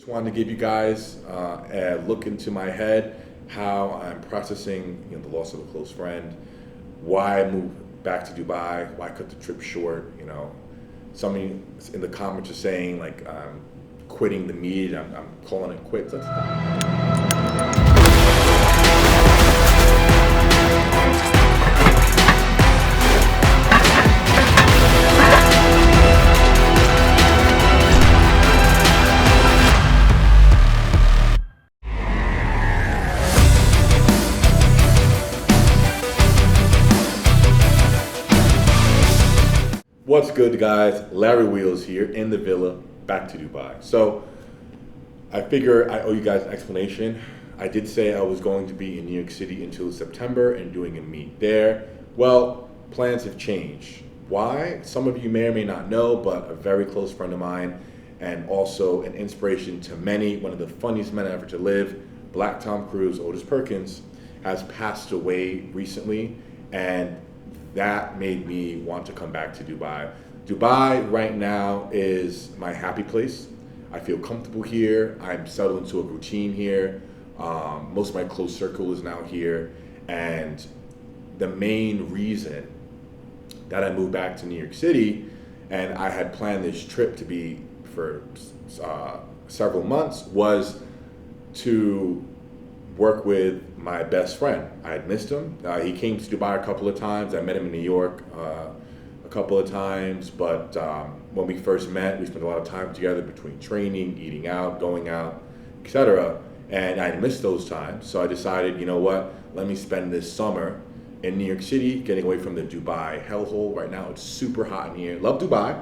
wanted to give you guys a look into my head, how I'm processing the loss of a close friend, why I moved back to Dubai, why I cut the trip short. Somebody in the comments are saying like I'm quitting the meet, I'm calling it quits. What's good, guys? Larry Wheels here in the villa, back to Dubai. So I figure I owe you guys an explanation. I did say I was going to be in New York City until September and doing a meet there. Well, plans have changed. Why? Some of you may or may not know, but a very close friend of mine and also an inspiration to many, one of the funniest men ever to live, Black Tom Cruise, Otis Perkins, has passed away recently, and that made me want to come back to Dubai. Dubai right now is my happy place. I feel comfortable here. I'm settled into a routine here. Most of my close circle is now here. And the main reason that I moved back to New York City, and I had planned this trip to be for several months, was to work with my best friend. I had missed him. He came to Dubai a couple of times. I met him in New York a couple of times, but when we first met, we spent a lot of time together between training, eating out, going out, etc. And I missed those times, so I decided, you know what, let me spend this summer in New York City, getting away from the Dubai hellhole. Right now it's super hot in here. Love Dubai,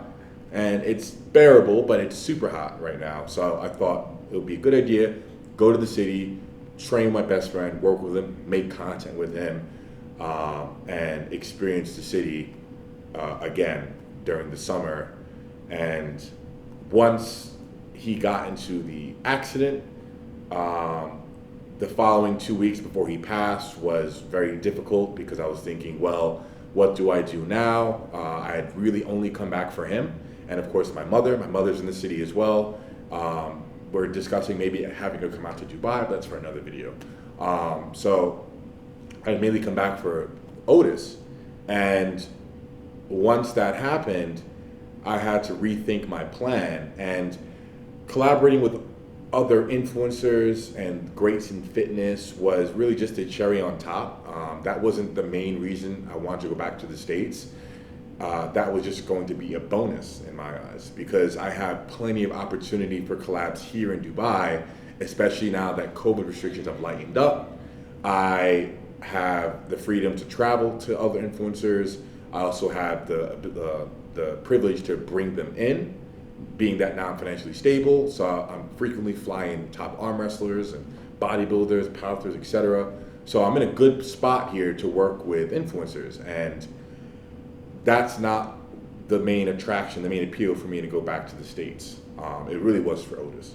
and it's bearable, but it's super hot right now. So I thought it would be a good idea, go to the city, train my best friend, work with him, make content with him, and experience the city again during the summer. And once he got into the accident, the following 2 weeks before he passed was very difficult because I was thinking, well, what do I do now? I had really only come back for him, and of course my mother's in the city as well. We're discussing maybe having her come out to Dubai, but that's for another video. So I mainly come back for Otis. And once that happened, I had to rethink my plan. And collaborating with other influencers and greats in fitness was really just a cherry on top. That wasn't the main reason I wanted to go back to the States. That was just going to be a bonus in my eyes, because I have plenty of opportunity for collabs here in Dubai, especially now that COVID restrictions have lightened up. I have the freedom to travel to other influencers. I also have the privilege to bring them in, being that now I'm financially stable. So I'm frequently flying top arm wrestlers and bodybuilders, powerlifters, etc. So I'm in a good spot here to work with influencers, and that's not the main attraction, the main appeal for me to go back to the States. It really was for Otis.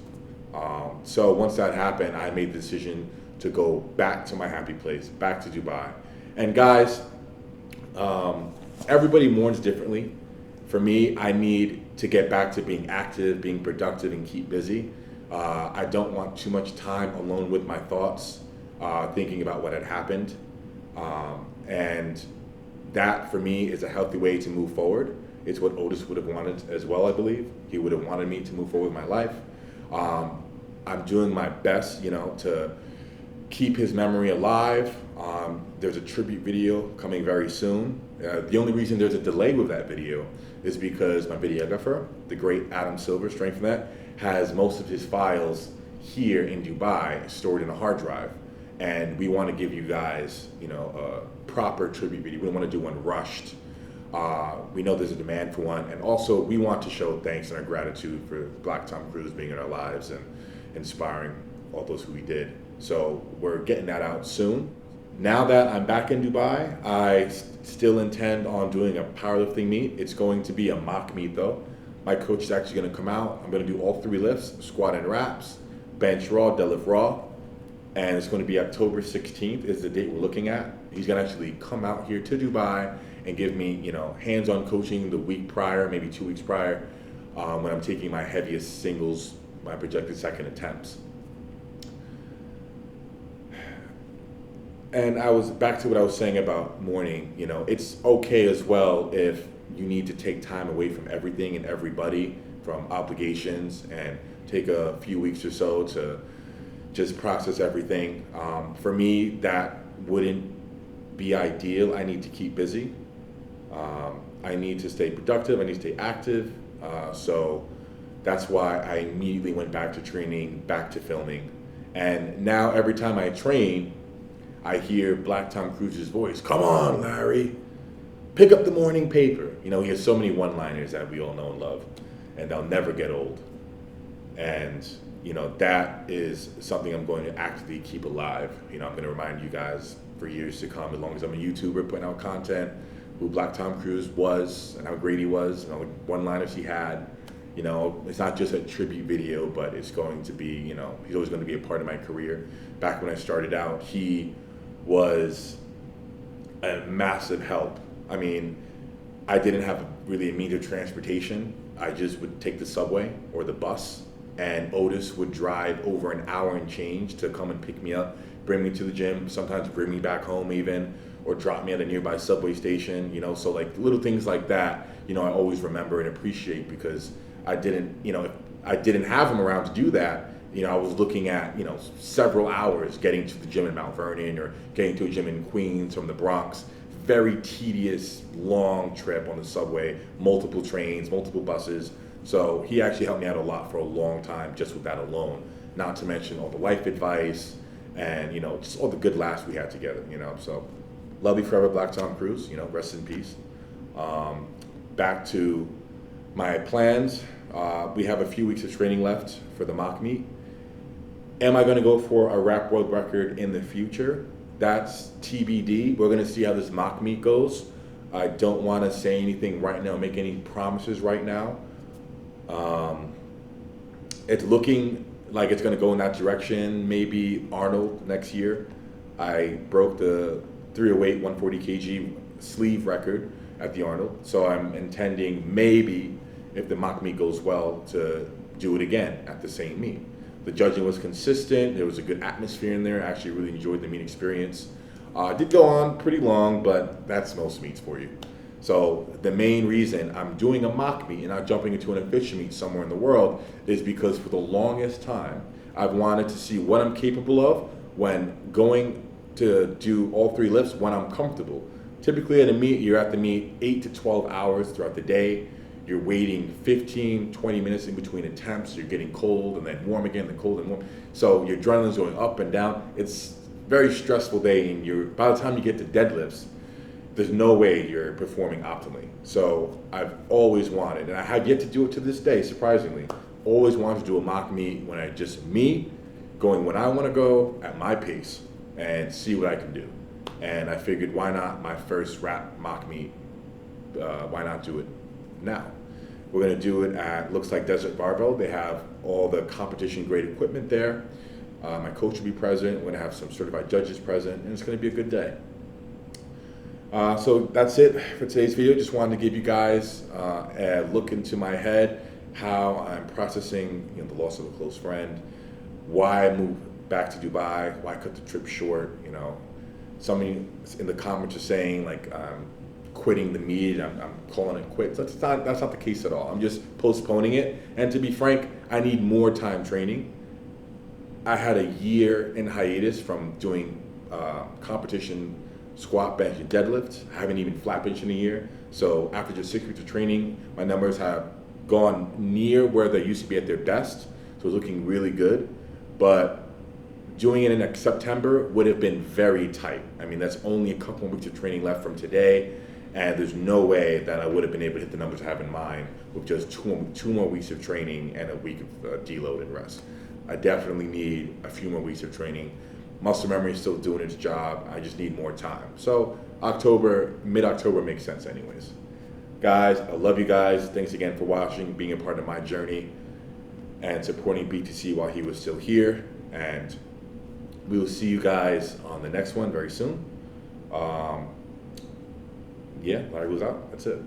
So once that happened, I made the decision to go back to my happy place, back to Dubai. And guys, everybody mourns differently. For me, I need to get back to being active, being productive, and keep busy. I don't want too much time alone with my thoughts, thinking about what had happened. And that, for me, is a healthy way to move forward. It's what Otis would have wanted as well, I believe. He would have wanted me to move forward with my life. I'm doing my best, to keep his memory alive. There's a tribute video coming very soon. The only reason there's a delay with that video is because my videographer, the great Adam Silver, strength from that, has most of his files here in Dubai stored in a hard drive. And we want to give you guys, a proper tribute video. We don't want to do one rushed. We know there's a demand for one. And also, we want to show thanks and our gratitude for Black Tom Cruise being in our lives and inspiring all those who he did. So we're getting that out soon. Now that I'm back in Dubai, I still intend on doing a powerlifting meet. It's going to be a mock meet though. My coach is actually going to come out. I'm going to do all 3 lifts, squat and wraps, bench raw, deadlift raw. And it's going to be October 16th is the date we're looking at. He's going to actually come out here to Dubai and give me, hands-on coaching the week prior, maybe 2 weeks prior, when I'm taking my heaviest singles my projected second attempts. And I was back to what I was saying about morning. You know, it's okay as well if you need to take time away from everything and everybody, from obligations, and take a few weeks or so to just process everything. For me, that wouldn't be ideal. I need to keep busy. I need to stay productive. I need to stay active. So that's why I immediately went back to training, back to filming. And now every time I train, I hear Black Tom Cruise's voice. Come on, Larry, pick up the morning paper. You know, he has so many one-liners that we all know and love, and they'll never get old. And, you know, that is something I'm going to actively keep alive. You know, I'm going to remind you guys for years to come, as long as I'm a YouTuber putting out content, who Black Tom Cruise was and how great he was, and all the one-liners he had. You know, it's not just a tribute video, but it's going to be, you know, he's always going to be a part of my career. Back when I started out, he was a massive help. I mean, I didn't have really a means of transportation. I just would take the subway or the bus, and Otis would drive over an hour and change to come and pick me up, bring me to the gym, sometimes bring me back home even, or drop me at a nearby subway station, you know. So like little things like that, you know, I always remember and appreciate, because I didn't, you know, if I didn't have him around to do that, you know, I was looking at, you know, several hours getting to the gym in Mount Vernon or getting to a gym in Queens from the Bronx. Very tedious, long trip on the subway, multiple trains, multiple buses. So he actually helped me out a lot for a long time just with that alone. Not to mention all the life advice and, you know, just all the good laughs we had together, you know. So love you forever, Black Tom Cruise, you know, rest in peace. Back to my plans. We have a few weeks of training left for the mock meet. Am I going to go for a rap world record in the future? That's TBD. We're going to see how this mock meet goes. I don't want to say anything right now, make any promises right now. It's looking like it's going to go in that direction. Maybe Arnold next year. I broke the 308 140 kg sleeve record at the Arnold, so I'm intending maybe, if the mock meet goes well, to do it again at the same meet. The judging was consistent. There was a good atmosphere in there. I actually really enjoyed the meet experience. It did go on pretty long, but that's most meets for you. So the main reason I'm doing a mock meet and not jumping into an official meet somewhere in the world is because for the longest time, I've wanted to see what I'm capable of when going to do all three lifts when I'm comfortable. Typically at a meet, you're at the meet 8 to 12 hours throughout the day. You're waiting 15, 20 minutes in between attempts. You're getting cold and then warm again, then cold and warm. So your adrenaline's going up and down. It's a very stressful day, and by the time you get to deadlifts, there's no way you're performing optimally. So I've always wanted, and I have yet to do it to this day, surprisingly, always wanted to do a mock meet when I just me, going when I want to go at my pace and see what I can do. And I figured, why not my first rap mock meet? Why not do it now? We're going to do it at, looks like Desert Barbell. They have all the competition grade equipment there. My coach will be present. We're going to have some certified judges present, and it's going to be a good day. So that's it for today's video. Just wanted to give you guys a look into my head, how I'm processing, you know, the loss of a close friend, why I moved back to Dubai, why I cut the trip short. You know, somebody in the comments are saying like quitting the meet, I'm calling it quits. That's not the case at all. I'm just postponing it. And to be frank, I need more time training. I had a year in hiatus from doing competition squat, bench, and deadlift. I haven't even flat bench in a year. So after just 6 weeks of training, my numbers have gone near where they used to be at their best. So it's looking really good. But doing it in September would have been very tight. I mean, that's only a couple of weeks of training left from today. And there's no way that I would have been able to hit the numbers I have in mind with just two more weeks of training and a week of deload and rest. I definitely need a few more weeks of training. Muscle memory is still doing its job. I just need more time. So mid-October makes sense anyways. Guys, I love you guys. Thanks again for watching, being a part of my journey, and supporting BTC while he was still here. And we will see you guys on the next one very soon. Yeah, Larry was out. That's it.